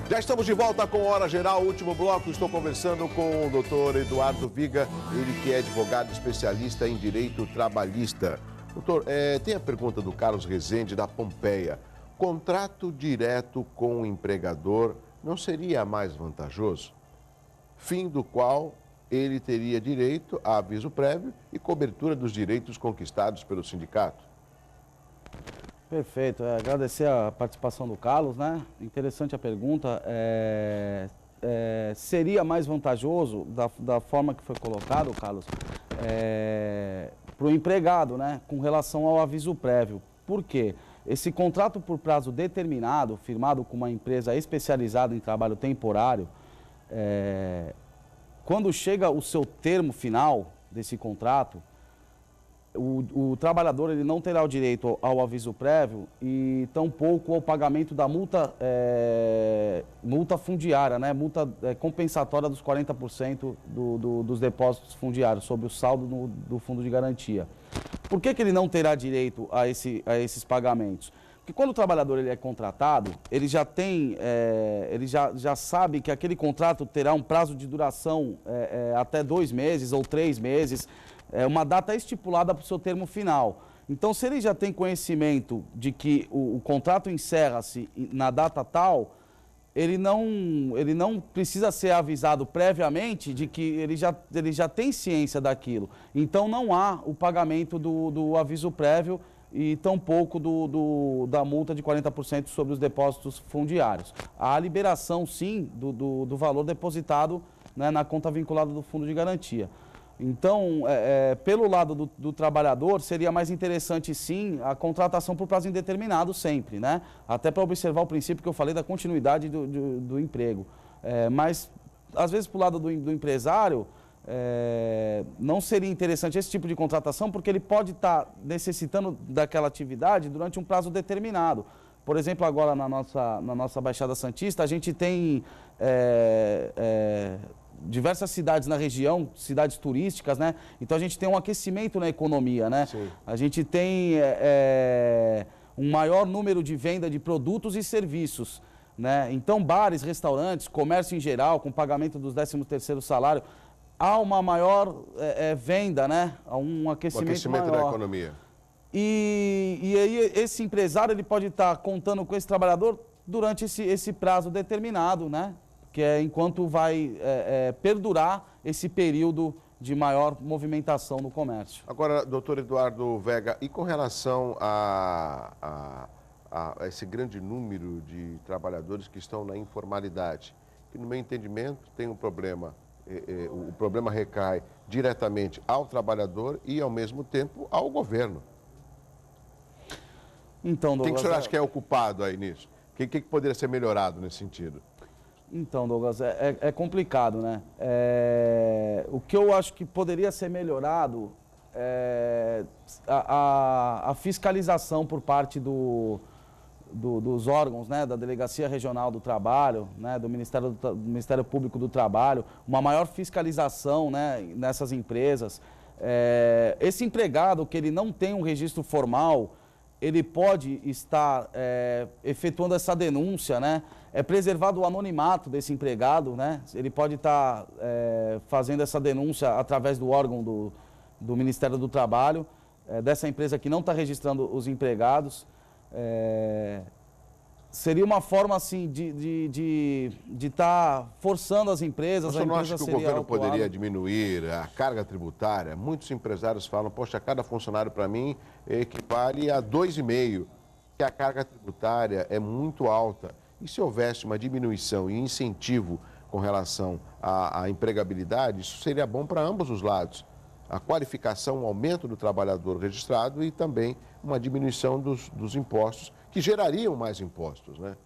Já estamos de volta com Hora Geral, último bloco. Estou conversando com o doutor Eduardo Viga, ele que é advogado especialista em direito trabalhista. Doutor, tem a pergunta do Carlos Rezende, da Pompeia. Contrato direto com o empregador não seria mais vantajoso? Fim do qual ele teria direito a aviso prévio e cobertura dos direitos conquistados pelo sindicato. Perfeito, agradecer a participação do Carlos, né? Interessante a pergunta. Seria mais vantajoso, da forma que foi colocado, Carlos, para o empregado, né? Com relação ao aviso prévio. Por quê? Esse contrato por prazo determinado, firmado com uma empresa especializada em trabalho temporário, quando chega o seu termo final desse contrato, o trabalhador ele não terá o direito ao aviso prévio e tampouco ao pagamento da multa, multa fundiária, né? Multa compensatória dos 40% dos depósitos fundiários sobre o saldo do fundo de garantia. Por que ele não terá direito a esses pagamentos? Porque quando o trabalhador ele é contratado, ele já tem, ele já sabe que aquele contrato terá um prazo de duração até 2 meses ou 3 meses, uma data estipulada para o seu termo final. Então, se ele já tem conhecimento de que o contrato encerra-se na data tal, ele não precisa ser avisado previamente de que ele já tem ciência daquilo. Então, não há o pagamento do aviso prévio e tampouco da multa de 40% sobre os depósitos fundiários. Há a liberação, sim, do valor depositado, né, na conta vinculada do fundo de garantia. Então, pelo lado do trabalhador, seria mais interessante, sim, a contratação por prazo indeterminado sempre, né? Até para observar o princípio que eu falei da continuidade do emprego. Mas, às vezes, para o lado do empresário, não seria interessante esse tipo de contratação, porque ele pode estar necessitando daquela atividade durante um prazo determinado. Por exemplo, agora na nossa Baixada Santista, a gente tem diversas cidades na região, cidades turísticas, né? Então a gente tem um aquecimento na economia, né? Sim. A gente tem um maior número de venda de produtos e serviços, né? Então bares, restaurantes, comércio em geral, com pagamento dos 13º salário, há uma maior venda, né? Há um aquecimento maior da economia. E aí esse empresário ele pode estar contando com esse trabalhador durante esse prazo determinado, né? Que é enquanto vai perdurar esse período de maior movimentação no comércio. Agora, doutor Eduardo Vega, e com relação a esse grande número de trabalhadores que estão na informalidade, que no meu entendimento tem um problema, o problema recai diretamente ao trabalhador e ao mesmo tempo ao governo. Então, Douglas, quem que o senhor acha que é ocupado aí nisso? O que poderia ser melhorado nesse sentido? Então, Douglas, é complicado, né? O que eu acho que poderia ser melhorado é a fiscalização por parte dos órgãos, né? Da Delegacia Regional do Trabalho, né? Do Ministério Público do Trabalho, uma maior fiscalização, né? Nessas empresas. Esse empregado que ele não tem um registro formal, ele pode estar efetuando essa denúncia, né? É preservado o anonimato desse empregado, né? Ele pode estar fazendo essa denúncia através do órgão do Ministério do Trabalho, dessa empresa que não está registrando os empregados. Seria uma forma, assim, de estar forçando as empresas. Você não acha que o governo poderia diminuir a carga tributária? Muitos empresários falam, poxa, cada funcionário para mim equivale a 2,5, que a carga tributária é muito alta. E se houvesse uma diminuição e incentivo com relação à empregabilidade, isso seria bom para ambos os lados. A qualificação, o aumento do trabalhador registrado e também uma diminuição dos impostos, que gerariam mais impostos, né?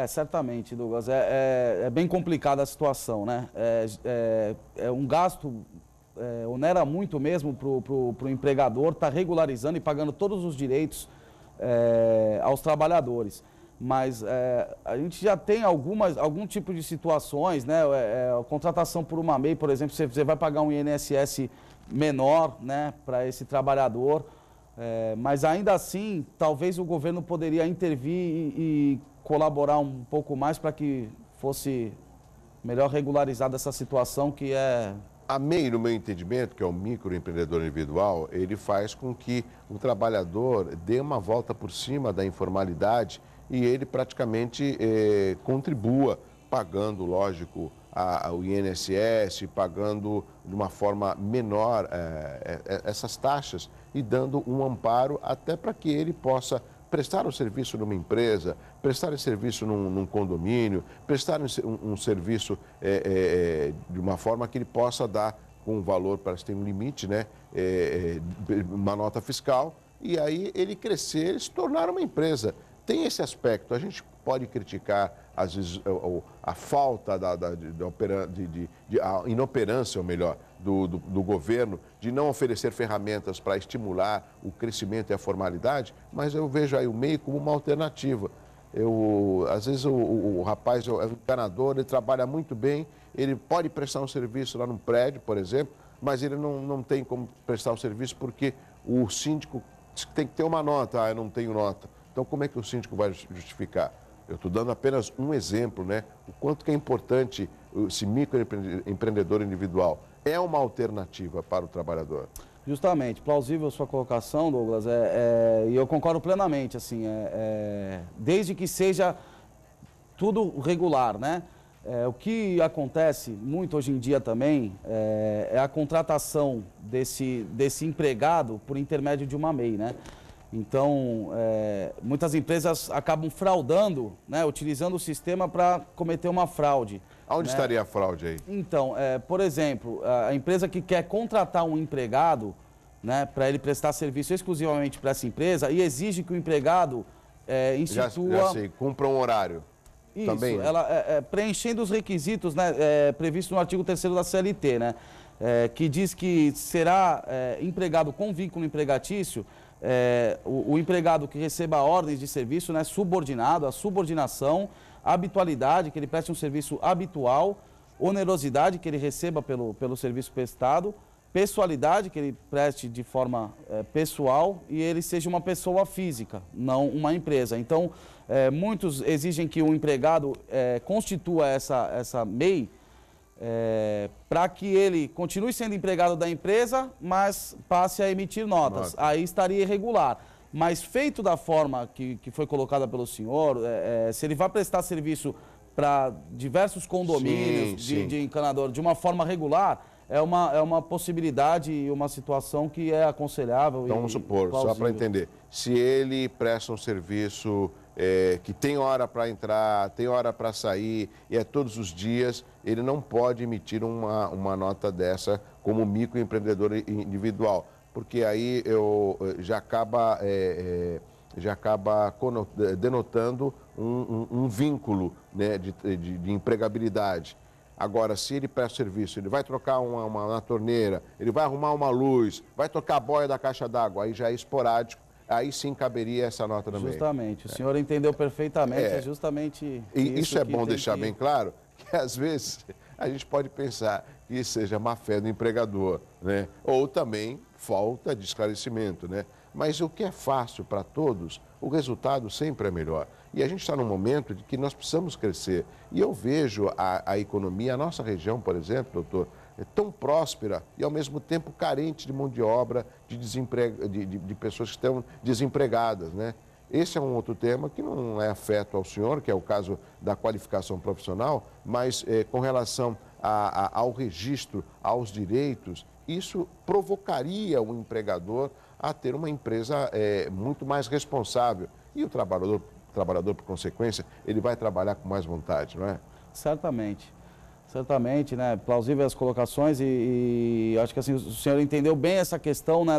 Certamente, Douglas. É bem complicada a situação, né? É um gasto, onera muito mesmo para o empregador estar regularizando e pagando todos os direitos aos trabalhadores. Mas a gente já tem algum tipo de situações, né? A contratação por uma MEI, por exemplo, você vai pagar um INSS menor, né, para esse trabalhador, mas ainda assim, talvez o governo poderia intervir e colaborar um pouco mais para que fosse melhor regularizada essa situação que é... A MEI, no meu entendimento, que é o microempreendedor individual, ele faz com que o trabalhador dê uma volta por cima da informalidade e ele praticamente contribua, pagando, lógico, o INSS, pagando de uma forma menor essas taxas e dando um amparo até para que ele possa prestar um serviço numa empresa, prestar um serviço num condomínio, prestar um serviço de uma forma que ele possa dar com um valor, parece que tem um limite, né? Uma nota fiscal, e aí ele crescer, ele se tornar uma empresa. Tem esse aspecto, a gente pode criticar, às vezes, a falta a inoperância, ou melhor, do governo, de não oferecer ferramentas para estimular o crescimento e a formalidade, mas eu vejo aí o MEI como uma alternativa. Às vezes o rapaz é um encanador, ele trabalha muito bem, ele pode prestar um serviço lá num prédio, por exemplo, mas ele não tem como prestar o serviço porque o síndico tem que ter uma nota, eu não tenho nota. Então, como é que o síndico vai justificar? Eu estou dando apenas um exemplo, né? O quanto que é importante esse microempreendedor individual. É uma alternativa para o trabalhador. Justamente, plausível a sua colocação, Douglas, e eu concordo plenamente, assim, desde que seja tudo regular, né? O que acontece muito hoje em dia também é a contratação desse empregado por intermédio de uma MEI, né? Então, muitas empresas acabam fraudando, né, utilizando o sistema para cometer uma fraude. Onde estaria a fraude aí? Então, por exemplo, a empresa que quer contratar um empregado, né, para ele prestar serviço exclusivamente para essa empresa e exige que o empregado institua... Já sei, cumpra um horário. Isso, também, né? Ela preenchendo os requisitos, né, previstos no artigo 3º da CLT, né, que diz que será empregado com vínculo empregatício o empregado que receba ordens de serviço, né, subordinado, a subordinação, habitualidade, que ele preste um serviço habitual, onerosidade, que ele receba pelo serviço prestado, pessoalidade, que ele preste de forma pessoal e ele seja uma pessoa física, não uma empresa. Então, muitos exigem que o empregado constitua essa MEI para que ele continue sendo empregado da empresa, mas passe a emitir notas. Aí estaria irregular. Mas feito da forma que foi colocada pelo senhor, se ele vai prestar serviço para diversos condomínios de encanador de uma forma regular, é uma possibilidade e uma situação que é aconselhável. Então, vamos supor, só para entender, se ele presta um serviço que tem hora para entrar, tem hora para sair, e é todos os dias, ele não pode emitir uma nota dessa como microempreendedor individual, porque aí já acaba denotando um vínculo, né, de empregabilidade. Agora, se ele presta serviço, ele vai trocar uma torneira, ele vai arrumar uma luz, vai tocar a boia da caixa d'água, aí já é esporádico, aí sim caberia essa nota também. Justamente, o senhor entendeu perfeitamente, justamente isso é bom deixar bem claro, que às vezes a gente pode pensar que seja má fé do empregador, né? Ou também falta de esclarecimento, né? Mas o que é fácil para todos, o resultado sempre é melhor. E a gente está num momento de que nós precisamos crescer. E eu vejo a economia, a nossa região, por exemplo, doutor, é tão próspera e ao mesmo tempo carente de mão de obra, de pessoas que estão desempregadas, né? Esse é um outro tema que não é afeto ao senhor, que é o caso da qualificação profissional, mas com relação ao registro, aos direitos, isso provocaria o empregador a ter uma empresa muito mais responsável. E o trabalhador, por consequência, ele vai trabalhar com mais vontade, não é? Certamente. Certamente, né? Plausível as colocações e acho que assim, o senhor entendeu bem essa questão, né,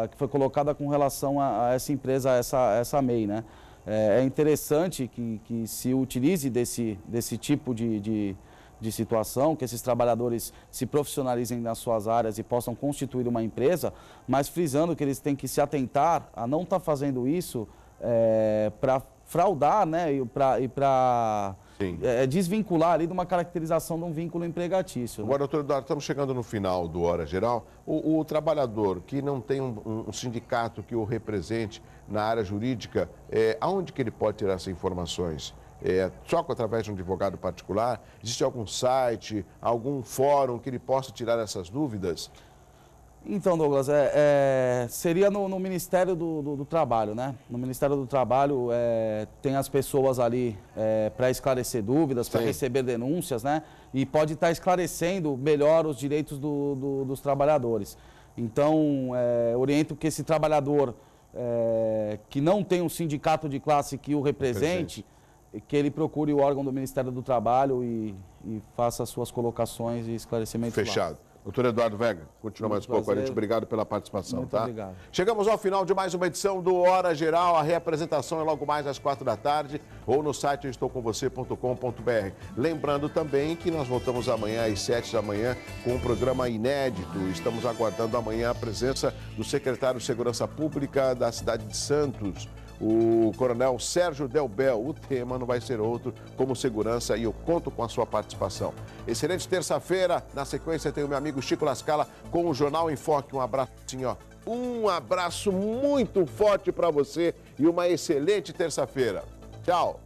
que foi colocada com relação a essa empresa, essa MEI, né? É interessante que se utilize desse tipo de situação, que esses trabalhadores se profissionalizem nas suas áreas e possam constituir uma empresa, mas frisando que eles têm que se atentar a não estar fazendo isso para fraudar, né, e para desvincular ali de uma caracterização de um vínculo empregatício. Agora, doutor Eduardo, estamos chegando no final do Hora Geral. O trabalhador que não tem um sindicato que o represente na área jurídica, aonde que ele pode tirar essas informações? só através de um advogado particular? Existe algum site, algum fórum que ele possa tirar essas dúvidas? Então, Douglas, seria no Ministério do Trabalho, né? No Ministério do Trabalho tem as pessoas ali para esclarecer dúvidas, para receber denúncias, né? E pode estar esclarecendo melhor os direitos dos trabalhadores. Então, oriento que esse trabalhador que não tem um sindicato de classe que o represente, que ele procure o órgão do Ministério do Trabalho e faça as suas colocações e esclarecimentos. Fechado. Lá. Doutor Eduardo Vega, continua mais um pouco com a gente. Obrigado pela participação. Muito obrigado. Chegamos ao final de mais uma edição do Hora Geral. A reapresentação é logo mais às 4 da tarde ou no site estoucomvocê.com.br. Lembrando também que nós voltamos amanhã às 7 da manhã com um programa inédito. Estamos aguardando amanhã a presença do secretário de Segurança Pública da cidade de Santos, o coronel Sérgio Delbel. O tema não vai ser outro como segurança e eu conto com a sua participação. Excelente terça-feira. Na sequência tem o meu amigo Chico Lascala com o Jornal em Foque. Um abraço assim, ó. Um abraço muito forte para você e uma excelente terça-feira. Tchau.